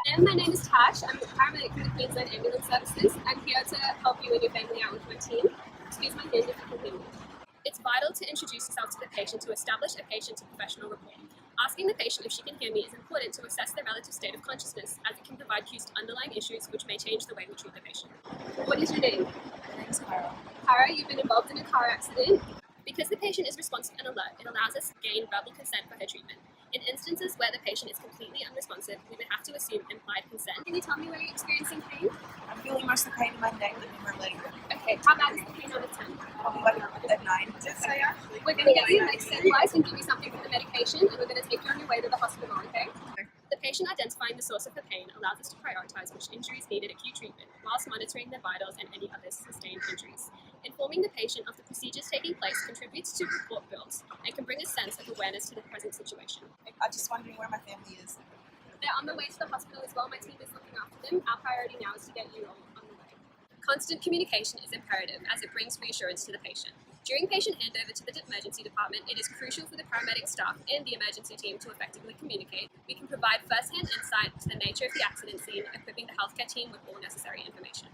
And my name is Tash. I'm a paramedic from the Queensland Ambulance Services. I'm here to help you and your family out with my team. Excuse my hand if you can hear me. It's vital to introduce yourself to the patient to establish a patient-to-professional rapport. Asking the patient if she can hear me is important to assess their relative state of consciousness, as it can provide cues to underlying issues which may change the way we treat the patient. What is your name? My name is Cara. Cara, you've been involved in a car accident. Because the patient is responsive and alert, it allows us to gain verbal consent for her treatment. In instances where the patient is completely unresponsive, we would have to assume implied consent. Can you tell me where you're experiencing pain? I'm feeling most of the pain in my neck and in my leg. Okay, how bad is the pain out of 10? Probably like at 9. We're going to get you stabilized and give you something for the medication, and we're going to take you on your way to the hospital, okay? The patient identifying the source of her pain allows us to prioritise which injuries needed acute treatment, whilst monitoring their vitals and any other sustained injuries. Informing the patient of the procedures taking place contributes to rapport builds and can bring a sense of awareness to the present situation. I'm just wondering where my family is. They're on the way to the hospital as well. My team is looking after them. Our priority now is to get you all on the way. Constant communication is imperative as it brings reassurance to the patient. During patient handover to the emergency department, it is crucial for the paramedic staff and the emergency team to effectively communicate. We can provide first-hand insight to the nature of the accident scene, equipping the healthcare team with all necessary information.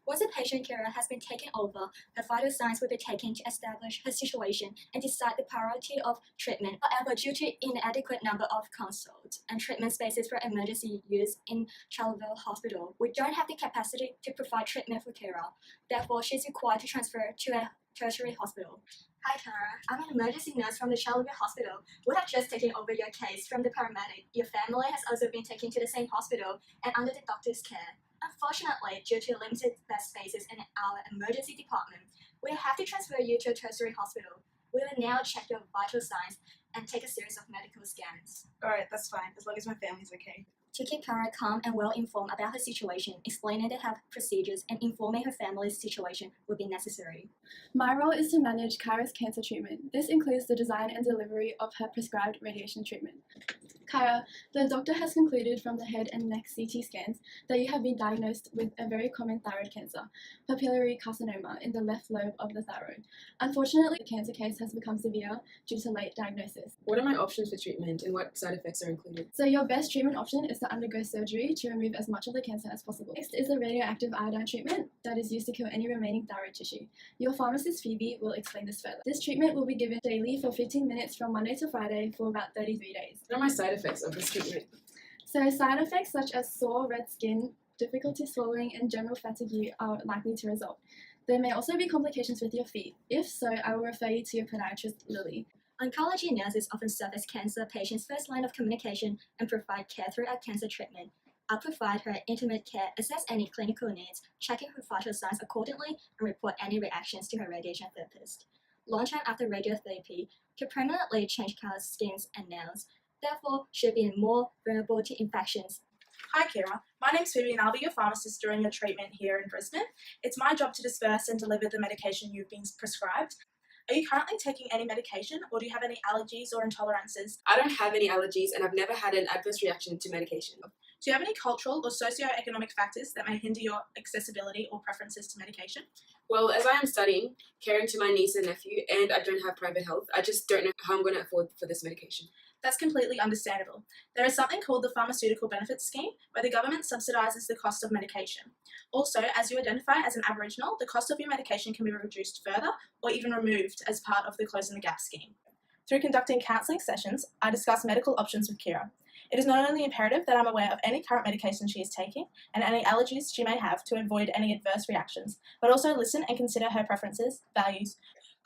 Once a patient carer has been taken over, her vital signs will be taken to establish her situation and decide the priority of treatment. However, due to inadequate number of consults and treatment spaces for emergency use in Charleville Hospital, we don't have the capacity to provide treatment for Kara. Therefore, she is required to transfer to a tertiary hospital. Hi Kara, I'm an emergency nurse from the Charleville Hospital. We have just taken over your case from the paramedic. Your family has also been taken to the same hospital and under the doctor's care. Unfortunately, due to limited bed spaces in our emergency department, we have to transfer you to a tertiary hospital. We will now check your vital signs and take a series of medical scans. Alright, that's fine, as long as my family's okay. To keep Kara calm and well informed about her situation, explaining the health procedures and informing her family's situation will be necessary. My role is to manage Kara's cancer treatment. This includes the design and delivery of her prescribed radiation treatment. Kara, the doctor has concluded from the head and neck CT scans that you have been diagnosed with a very common thyroid cancer, papillary carcinoma in the left lobe of the thyroid. Unfortunately, the cancer case has become severe due to late diagnosis. What are my options for treatment and what side effects are included? So your best treatment option is to undergo surgery to remove as much of the cancer as possible. Next is the radioactive iodine treatment that is used to kill any remaining thyroid tissue. Your pharmacist Phoebe will explain this further. This treatment will be given daily for 15 minutes from Monday to Friday for about 33 days. What are my side effects of this treatment? So side effects such as sore red skin, difficulty swallowing, and general fatigue are likely to result. There may also be complications with your feet. If so, I will refer you to your podiatrist, Lily. Oncology nurses often serve as cancer patients' first line of communication and provide care throughout cancer treatment. I'll provide her intimate care, assess any clinical needs, checking her vital signs accordingly, and report any reactions to her radiation therapist. Long time after radiotherapy could permanently change Kara's skin and nails, therefore she'll be more vulnerable to infections. Hi Kira, my name's Phoebe and I'll be your pharmacist during your treatment here in Brisbane. It's my job to disperse and deliver the medication you've been prescribed. Are you currently taking any medication or do you have any allergies or intolerances? I don't have any allergies and I've never had an adverse reaction to medication. Do you have any cultural or socio-economic factors that may hinder your accessibility or preferences to medication? Well, as I am studying, caring to my niece and nephew, and I don't have private health, I just don't know how I'm going to afford for this medication. That's completely understandable. There is something called the Pharmaceutical Benefits Scheme, where the government subsidises the cost of medication. Also, as you identify as an Aboriginal, the cost of your medication can be reduced further or even removed as part of the Closing the Gap scheme. Through conducting counselling sessions, I discuss medical options with Kira. It is not only imperative that I'm aware of any current medication she is taking and any allergies she may have to avoid any adverse reactions, but also listen and consider her preferences, values,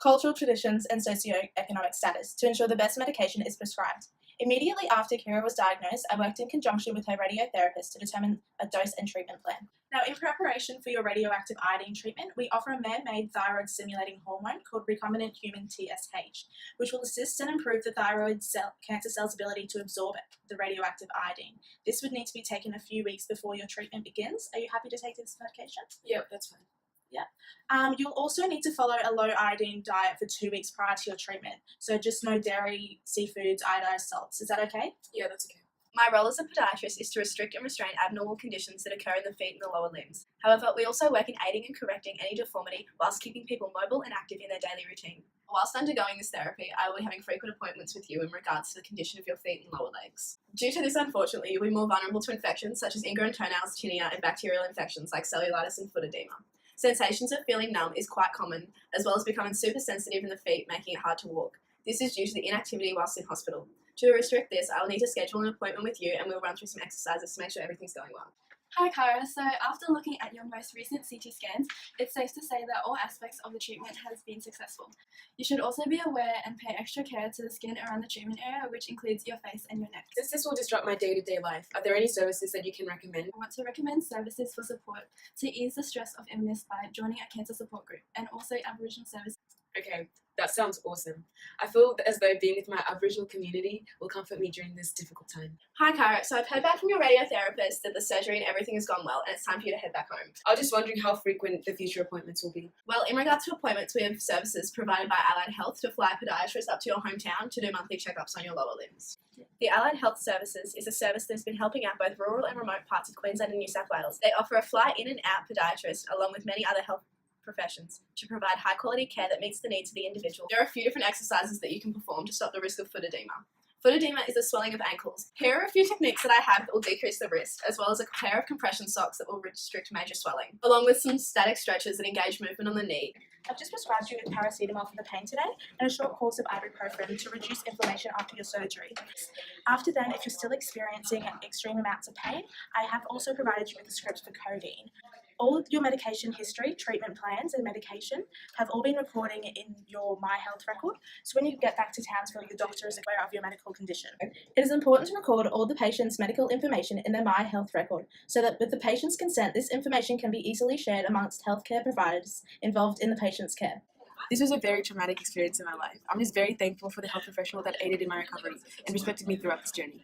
cultural traditions, and socio-economic status to ensure the best medication is prescribed. Immediately after Kira was diagnosed, I worked in conjunction with her radiotherapist to determine a dose and treatment plan. Now, in preparation for your radioactive iodine treatment, we offer a man-made thyroid-stimulating hormone called recombinant human TSH, which will assist and improve the thyroid cancer cell's ability to absorb the radioactive iodine. This would need to be taken a few weeks before your treatment begins. Are you happy to take this medication? Yep, that's fine. Yeah. You'll also need to follow a low iodine diet for 2 weeks prior to your treatment. So just no dairy, seafoods, iodized salts. Is that okay? Yeah, that's okay. My role as a podiatrist is to restrict and restrain abnormal conditions that occur in the feet and the lower limbs. However, we also work in aiding and correcting any deformity whilst keeping people mobile and active in their daily routine. Whilst undergoing this therapy, I will be having frequent appointments with you in regards to the condition of your feet and lower legs. Due to this, unfortunately, you'll be more vulnerable to infections such as ingrown toenails, tinea, and bacterial infections like cellulitis and foot edema. Sensations of feeling numb is quite common, as well as becoming super sensitive in the feet, making it hard to walk. This is due to the inactivity whilst in hospital. To restrict this, I will need to schedule an appointment with you and we'll run through some exercises to make sure everything's going well. Hi Kara, so after looking at your most recent CT scans, it's safe to say that all aspects of the treatment has been successful. You should also be aware and pay extra care to the skin around the treatment area, which includes your face and your neck. Since this will disrupt my day-to-day life, are there any services that you can recommend? I want to recommend services for support to ease the stress of illness by joining a cancer support group and also Aboriginal services. Okay, that sounds awesome. I feel as though being with my Aboriginal community will comfort me during this difficult time. Hi Cara, so I've heard back from your radiotherapist that the surgery and everything has gone well and it's time for you to head back home. I was just wondering how frequent the future appointments will be. Well, in regards to appointments, we have services provided by Allied Health to fly podiatrists up to your hometown to do monthly checkups on your lower limbs. The Allied Health Services is a service that's been helping out both rural and remote parts of Queensland and New South Wales. They offer a fly in and out podiatrist along with many other health professions to provide high quality care that meets the needs of the individual. There are a few different exercises that you can perform to stop the risk of foot edema. Foot edema is the swelling of ankles. Here are a few techniques that I have that will decrease the risk, as well as a pair of compression socks that will restrict major swelling, along with some static stretches that engage movement on the knee. I've just prescribed you with paracetamol for the pain today and a short course of ibuprofen to reduce inflammation after your surgery. After then, if you're still experiencing extreme amounts of pain, I have also provided you with a script for codeine. All of your medication history, treatment plans and medication have all been recording in your My Health record, so when you get back to Townsville, your doctor is aware of your medical condition. It is important to record all the patient's medical information in their My Health record, so that with the patient's consent, this information can be easily shared amongst healthcare providers involved in the patient's care. This was a very traumatic experience in my life. I'm just very thankful for the health professional that aided in my recovery and respected me throughout this journey.